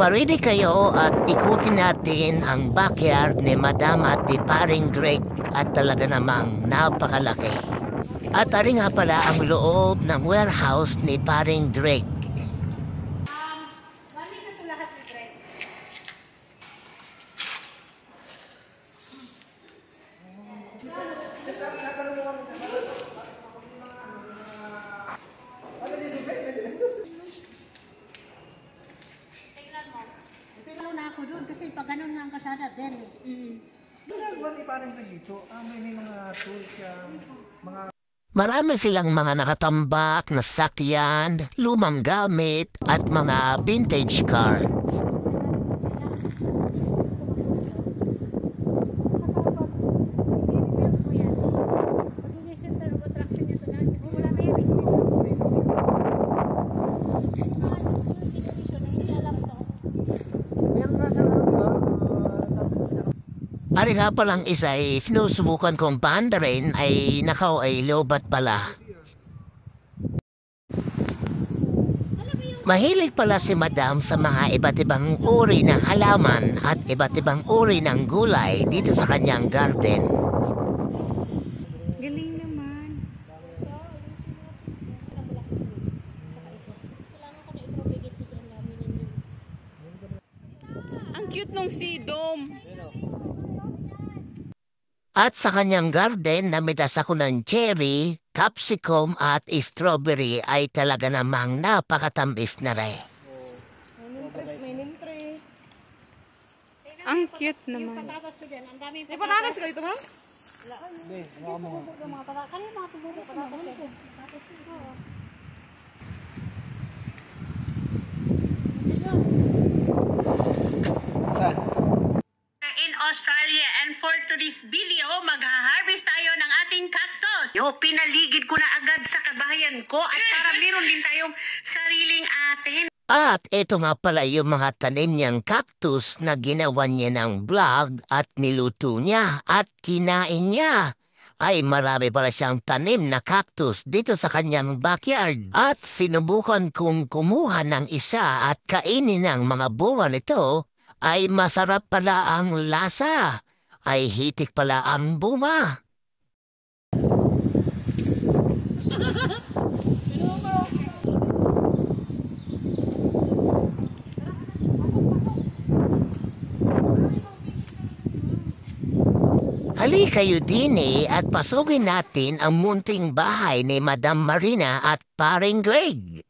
Magparedy kayo at ikutin natin ang backyard ni Madam at ni Paring Greg at talaga namang napakalaki. At ari nga pala ang loob ng warehouse ni Paring Greg. Bali na ito lahat ni Greg. Tingnan na ako doon kasi pag ganun nga ang kasada din. Ginagawa ni parang dito, may mga tools siya, mga... Marami silang mga nakatambak na sakyan, lumang gamit at mga vintage cars. Ari nga palang isa ay sinusubukan kong paandarin ay nakaw ay lobat pala. Mahilig pala si Madam sa mga iba't ibang uri ng halaman at iba't ibang uri ng gulay dito sa kanyang garden. Galing naman. Ang cute nung sidom. At sa kanyang garden na mitas ako ng cherry, capsicum at strawberry ay talaga namang napakatamis na rin. Ang cute naman. Patatas ko dyan. Ang daming patatas. May patatas ka dito, ma'am? Hindi, wala mo nga. Kanina mga tuburo patatas dyan. Saan? In Australia, and for today's video, mag-harvest tayo ng ating cactus. Pinaligid ko na agad sa kabahayan ko at para meron din tayong sariling atin. At ito nga pala yung mga tanim niyang cactus na ginawa niya ng vlog at niluto niya at kinain niya. Ay marami pala siyang tanim na cactus dito sa kanyang backyard. At sinubukan kong kumuha ng isa at kainin ng mga bunga nito. Ay masarap pala ang lasa. Ay hitik pala ang bunga. Hali kayo din at pasukin natin ang munting bahay ni Madam Marina at Paring Greg.